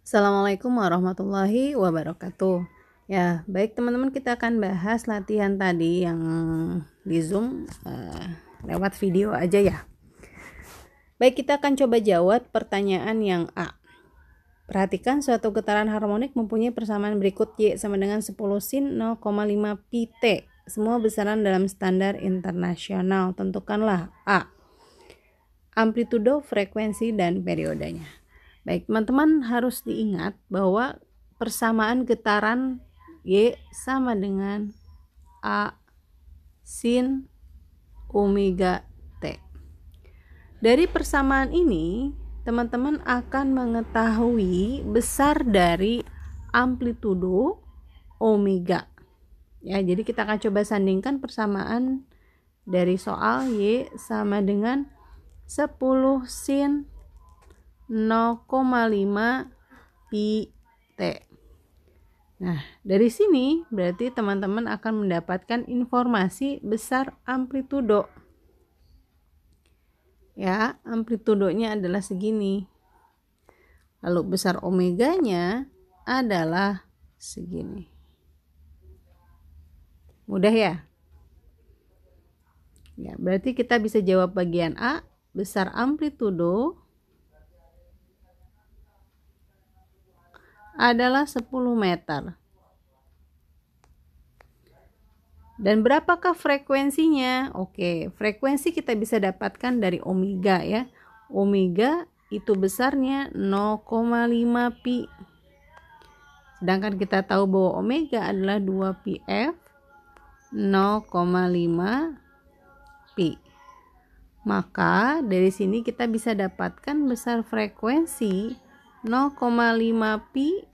Assalamualaikum warahmatullahi wabarakatuh. Ya, baik teman-teman, kita akan bahas latihan tadi yang di Zoom lewat video aja ya. Baik, kita akan coba jawab pertanyaan yang A. Perhatikan suatu getaran harmonik mempunyai persamaan berikut: Y sama dengan 10 sin 0,5 pi T. Semua besaran dalam standar internasional. Tentukanlah A. Amplitudo, frekuensi, dan periodenya. Baik, teman-teman harus diingat bahwa persamaan getaran Y sama dengan A sin omega T. Dari persamaan ini, teman-teman akan mengetahui besar dari amplitudo omega. Ya, jadi kita akan coba sandingkan persamaan dari soal Y sama dengan 10 sin 0,5 pi T. Nah, dari sini berarti teman-teman akan mendapatkan informasi besar amplitudo. Ya, amplitudonya adalah segini. Lalu besar omeganya adalah segini. Mudah ya? Ya, berarti kita bisa jawab bagian A, besar amplitudo adalah 10 meter. Dan berapakah frekuensinya? Oke, frekuensi kita bisa dapatkan dari omega ya. Omega itu besarnya 0,5 pi. Sedangkan kita tahu bahwa omega adalah 2 pi F 0,5 pi. Maka dari sini kita bisa dapatkan besar frekuensi 0,5 pi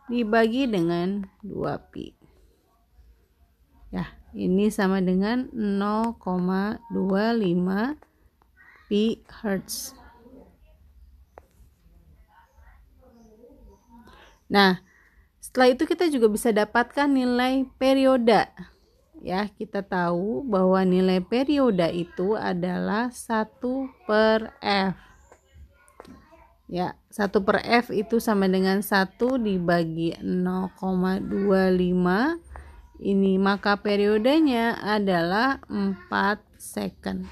dibagi dengan 2 pi. Ya, ini sama dengan 0,25 pi hertz. Nah, setelah itu kita juga bisa dapatkan nilai periode. Ya, kita tahu bahwa nilai periode itu adalah 1 per F. Ya, 1 per F itu sama dengan 1 dibagi 0,25. Ini maka periodenya adalah 4 second.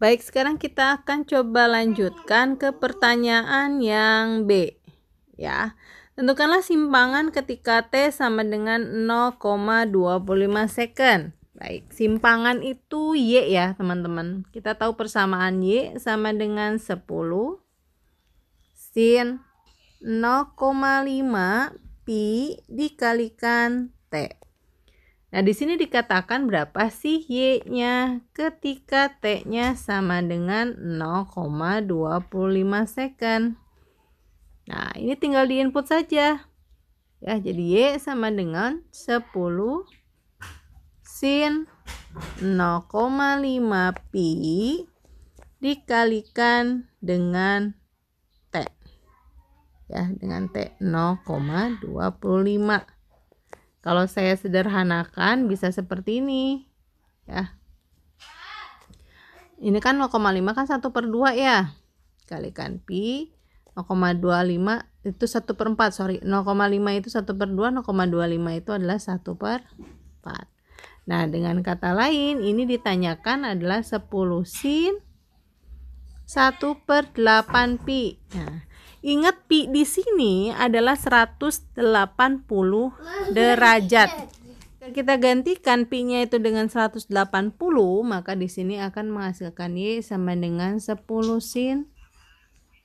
Baik, sekarang kita akan coba lanjutkan ke pertanyaan yang B. Ya, tentukanlah simpangan ketika T sama dengan 0,25 second. Baik, simpangan itu Y ya teman-teman. Kita tahu persamaan Y sama dengan 10 sin 0,5 pi dikalikan T. Nah, di sini dikatakan berapa sih Y-nya ketika T-nya sama dengan 0,25 second. Nah, ini tinggal diinput saja. Ya, jadi Y sama dengan 10 sin 0,5 pi dikalikan dengan T. Ya, dengan T 0,25. Kalau saya sederhanakan bisa seperti ini. Ya. Ini kan 0,5 kan 1 per 2 ya. Kalikan pi 0,25 itu 1 per 4, sorry. 0,5 itu 1 per 2, 0,25 itu adalah 1 per 4. Nah, dengan kata lain, ini ditanyakan adalah 10 sin 1 per 8 pi. Nah, ingat pi di sini adalah 180 derajat. Kita gantikan pi-nya itu dengan 180, maka di sini akan menghasilkan Y sama dengan 10 sin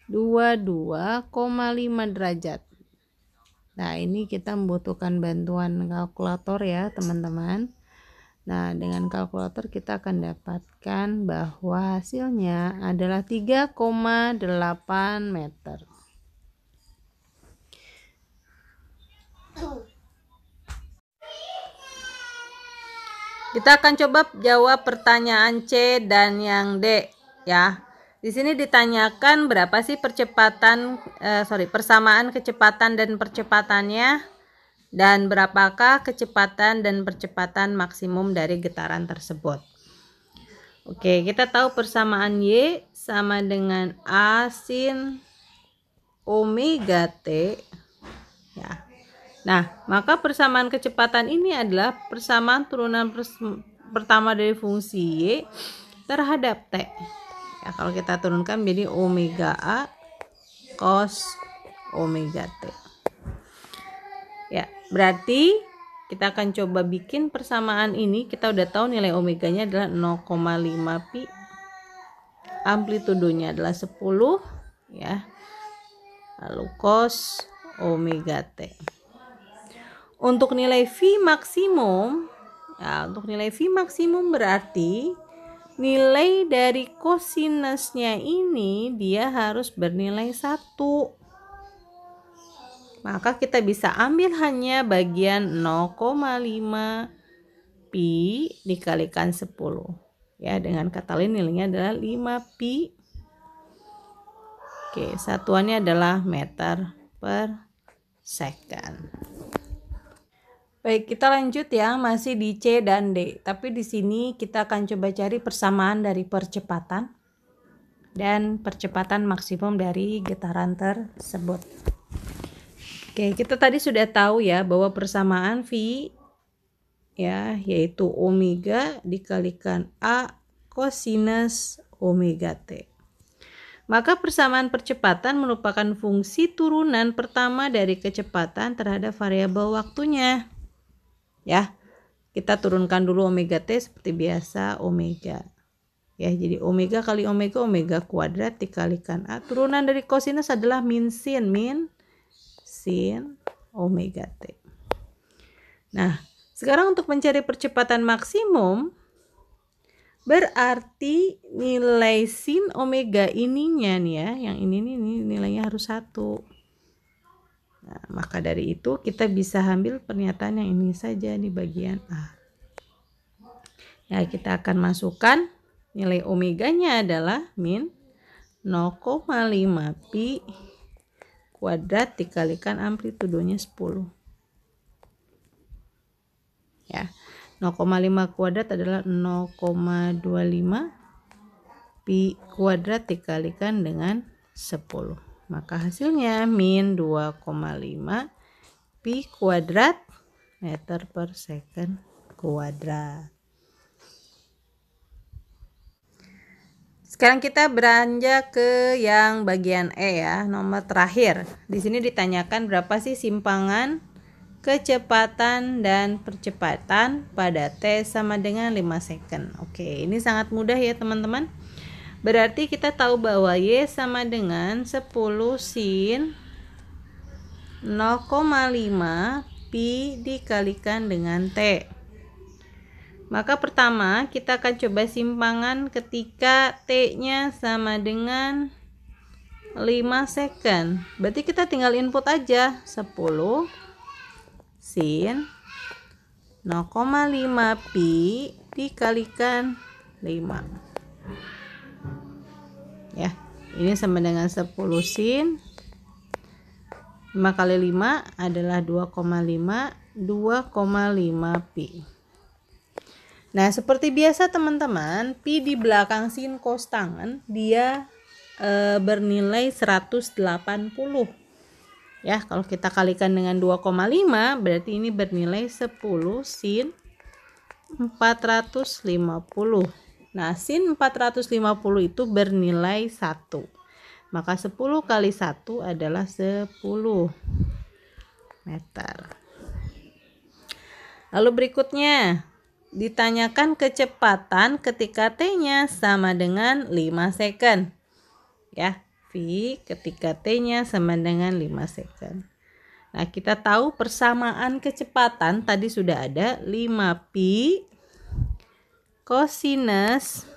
22,5 derajat. Nah, ini kita membutuhkan bantuan kalkulator ya teman-teman. Nah, dengan kalkulator kita akan dapatkan bahwa hasilnya adalah 3,8 meter. Kita akan coba jawab pertanyaan C dan yang D ya. Di sini ditanyakan berapa sih persamaan kecepatan dan percepatannya, dan berapakah kecepatan dan percepatan maksimum dari getaran tersebut. Oke, kita tahu persamaan Y sama dengan A sin omega T. Ya. Nah, maka persamaan kecepatan ini adalah persamaan turunan pertama dari fungsi Y terhadap T. Ya, kalau kita turunkan menjadi omega A cos omega T. Ya, berarti kita akan coba bikin persamaan ini. Kita udah tahu nilai omeganya adalah 0,5 pi. Amplitudonya adalah 10 ya. Lalu cos omega T. Untuk nilai V maksimum, ya, untuk nilai V maksimum berarti nilai dari kosinusnya ini dia harus bernilai 1. Maka kita bisa ambil hanya bagian 0,5 pi dikalikan 10. Ya, dengan kata lain nilainya adalah 5 pi. Oke, satuannya adalah meter per second. Baik, kita lanjut ya, masih di C dan D. Tapi di sini kita akan coba cari persamaan dari percepatan dan percepatan maksimum dari getaran tersebut. Oke, kita tadi sudah tahu ya bahwa persamaan V ya yaitu omega dikalikan A kosinus omega T. Maka persamaan percepatan merupakan fungsi turunan pertama dari kecepatan terhadap variabel waktunya. Ya, kita turunkan dulu omega T seperti biasa omega. Ya, jadi omega kali omega, omega kuadrat dikalikan A. Turunan dari kosinus adalah min sin omega T. Nah, sekarang untuk mencari percepatan maksimum, berarti nilai sin omega ininya nih ya, yang ini nilainya harus 1. Nah, maka dari itu kita bisa ambil pernyataan yang ini saja di bagian A. Ya, kita akan masukkan nilai omeganya adalah min 0,5 pi kuadrat dikalikan amplitudonya 10. Ya, 0,5 kuadrat adalah 0,25 pi kuadrat dikalikan dengan 10. Maka hasilnya min 2,5 pi kuadrat meter per second kuadrat. Sekarang kita beranjak ke yang bagian E ya, nomor terakhir. Di sini ditanyakan berapa sih simpangan kecepatan dan percepatan pada T sama dengan 5 second. Oke, ini sangat mudah ya teman-teman. Berarti kita tahu bahwa Y sama dengan 10 sin 0,5 pi dikalikan dengan T. Maka pertama kita akan coba simpangan ketika T-nya sama dengan 5 second. Berarti kita tinggal input aja 10 sin 0,5 pi dikalikan 5. Ya, ini sama dengan 10 sin 5 kali 5 adalah 2,5 pi. Nah, seperti biasa teman-teman, pi di belakang sin cos tangen dia bernilai 180. Ya, kalau kita kalikan dengan 2,5 berarti ini bernilai 10 sin 450. Nah, sin 450 itu bernilai 1. Maka 10 kali 1 adalah 10 meter. Lalu berikutnya ditanyakan kecepatan ketika T-nya sama dengan 5 second. Ya, V ketika T-nya sama dengan 5 second. Nah, kita tahu persamaan kecepatan tadi sudah ada 5 pi kosinus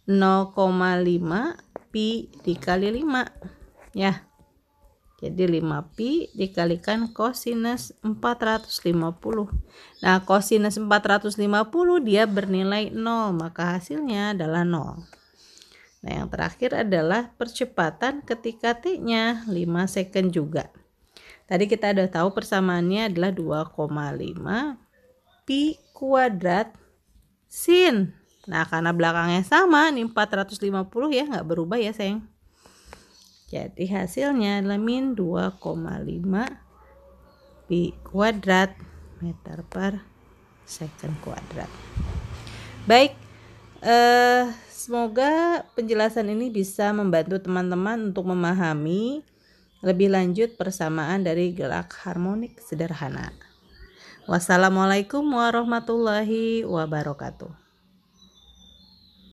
0,5 pi dikali 5. Ya. Jadi 5 pi dikalikan kosinus 450. Nah, kosinus 450 dia bernilai 0, maka hasilnya adalah 0. Nah, yang terakhir adalah percepatan ketika T-nya 5 second juga. Tadi kita udah tahu persamaannya adalah 2,5 pi kuadrat sin. Nah, karena belakangnya sama, nih 450 ya, nggak berubah ya sayang. Jadi hasilnya adalah min 2,5 pi kuadrat meter per second kuadrat. Baik, semoga penjelasan ini bisa membantu teman-teman untuk memahami lebih lanjut persamaan dari gerak harmonik sederhana. Wassalamualaikum warahmatullahi wabarakatuh.